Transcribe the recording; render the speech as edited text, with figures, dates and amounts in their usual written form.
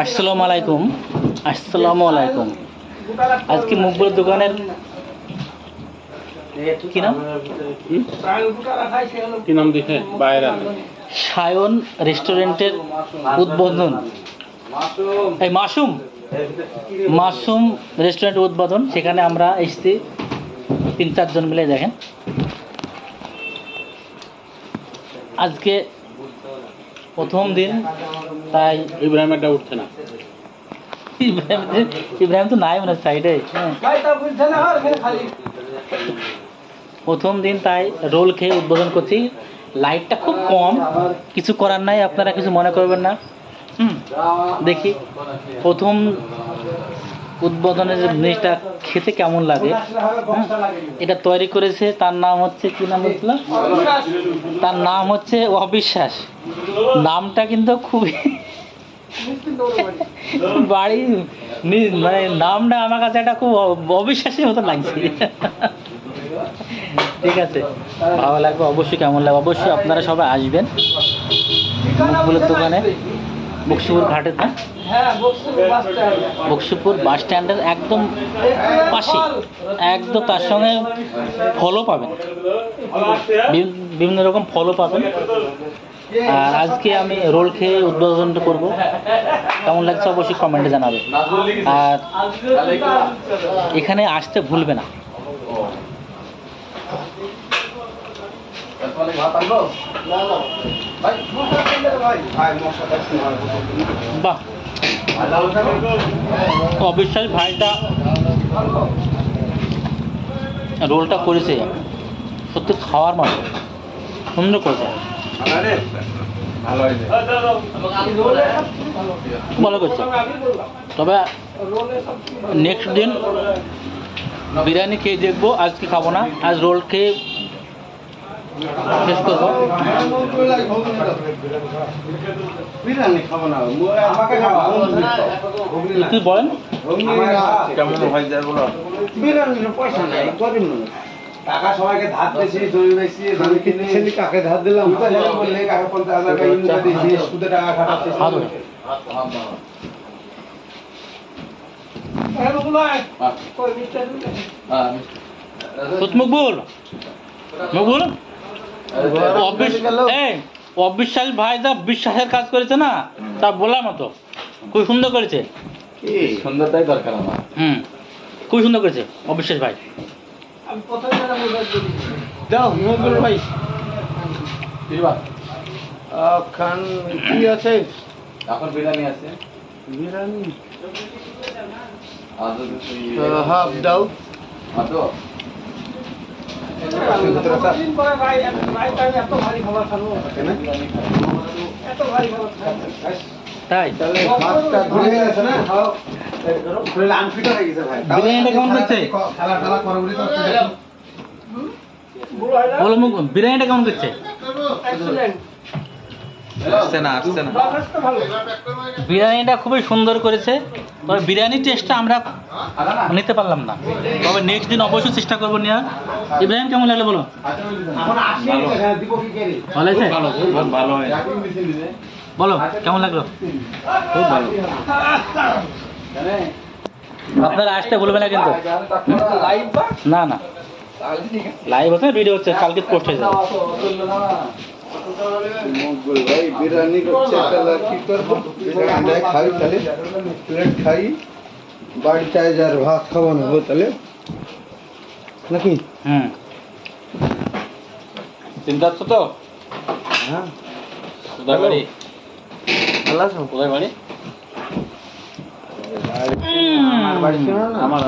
আসসালামু আলাইকুম। আসসালামু আলাইকুম। আজকে মকবুলের দোকানের কি নাম দেখে বাইরে সায়ন রেস্টুরেন্টের উদ্বোধন, এই মাসুম মাসুম রেস্টুরেন্টের উদ্বোধন। সেখানে আমরা এসেছি 3-4 জন মিলে। দেখেন আজকে প্রথম দিন, তাই ইব্রাহিমটা উঠছে না। ইব্রাহিম তো নাই মনে সাইডে। প্রথম দিন তাই রোল খেয়ে উদ্বোধন করছি। লাইটটা খুব কম, কিছু করার নাই, আপনারা কিছু মনে করবেন না। দেখি প্রথম উদ্বোধনের জিনিসটা খেতে কেমন লাগে। এটা তৈরি করেছে, তার নাম হচ্ছে কি নাম বলছিল, তার নাম হচ্ছে অবিশ্বাস। নামটা কিন্তু খুবই বাড়ি মানে নামটা আমার কাছে একটা খুব অবিশ্বাসের মতো লাগছে। ঠিক আছে, ভালো লাগবে অবশ্যই। কেমন লাগবে অবশ্যই আপনারা সবাই আসবেন মকবুলের দোকানে, বক্সিপুর ঘাটের না, বক্সিপুর বাস স্ট্যান্ডের একদম পাশে, একদম তার সঙ্গে ফলও পাবেন, বিভিন্ন রকম ফলও পাবেন। আর আজকে আমি রোল খেয়ে উদ্বোধনটা করবো, কেমন লাগছে অবশ্যই কমেন্টে জানাবে। আর এখানে আসতে ভুলবে না। বাহ, অবিশ্বাস ভাইটা রোলটা করেছে সত্যি খাওয়ার মতো, সুন্দর করেছে, ভালো করছে। তবে নেক্সট দিন বিরিয়ানি খেয়ে দেখবো, আজকে খাবো না, আজ রোল খেয়ে শেষ করবো। কি বলেন টাকা সবাইকে ধার দিয়েছি, জমি বেশি, জমি কিনে কাকে ধার দিলাম, বললে কাকে 50,000 টাকা ইনকাম দিয়েছি, সুদে টাকা খাটাচ্ছি। মকবুল মকবুল অবিশ্বাস ভাই যা বিশ্বাসের কাজ করেছে না, তা বলার মতো, খুব সুন্দর করেছে। সুন্দরটাই দরকার আমার। খুব সুন্দর করেছে অবিশ্বাস ভাই। দাও মকবুল ভাই, খান কি আছে? এখন বিরিয়ানি আছে, বিরিয়ানি হাফ দাও। তাই বিরিয়ানিটা কেমন করছে? বলো মুকুল, বিরিয়ানিটা কেমন করছে? বিরিয়ানিটা খুবই সুন্দর করেছে। তবে বিরিয়ানির টেস্টটা আমরা নিতে পারলাম না, তবে নেক্সট দিন অবশ্যই চেষ্টা করবো নেওয়ার। ইব্রাহিম কেমন লাগলো বলো? ভালো হয়েছে? বলো কেমন লাগলো? খুব ভালো। আপনারা আসতে ভুলবেন না কিন্তু। না না, লাইভ হচ্ছে, ভিডিও হচ্ছে, কালকে পোস্ট হয়ে যাবে। মকবুল ভাই বিরিয়ানি করছে, তাহলে কি করবো? বিরিয়ানি খাই, তাহলে প্লেট খাই, বাড়ি চাই যার ভাত খাবো না তাহলে নাকি? চিন্তা হচ্ছে তো? হ্যাঁ, কোথায় বাড়ি? কোথায় বাড়ি? আমার বাড়ি ছিল না, আমার